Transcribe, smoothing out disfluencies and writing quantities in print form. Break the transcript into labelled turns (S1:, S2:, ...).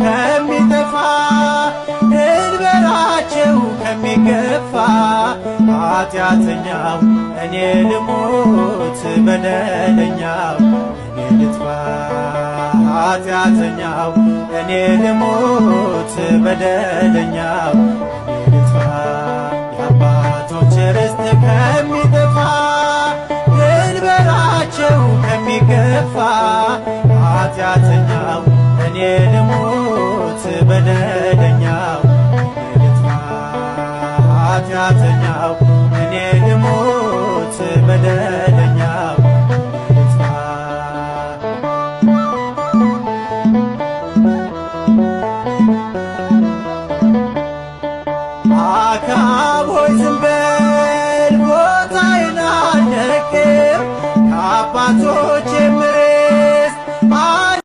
S1: ከሚጠፋ ድንበራቸው ከሚገፋ ኃጢአተኛው እኔ ልሙት በደለኛው እኔ ልጥፋ ኃጢአተኛው እኔ ልሙት በደለኛው እኔ ልጥፋ የአባቶች ርስት ከሚጠፋ ድንበራቸው ከሚገፋ ኃጢአተኛው እኔ ልሙት በደለኛው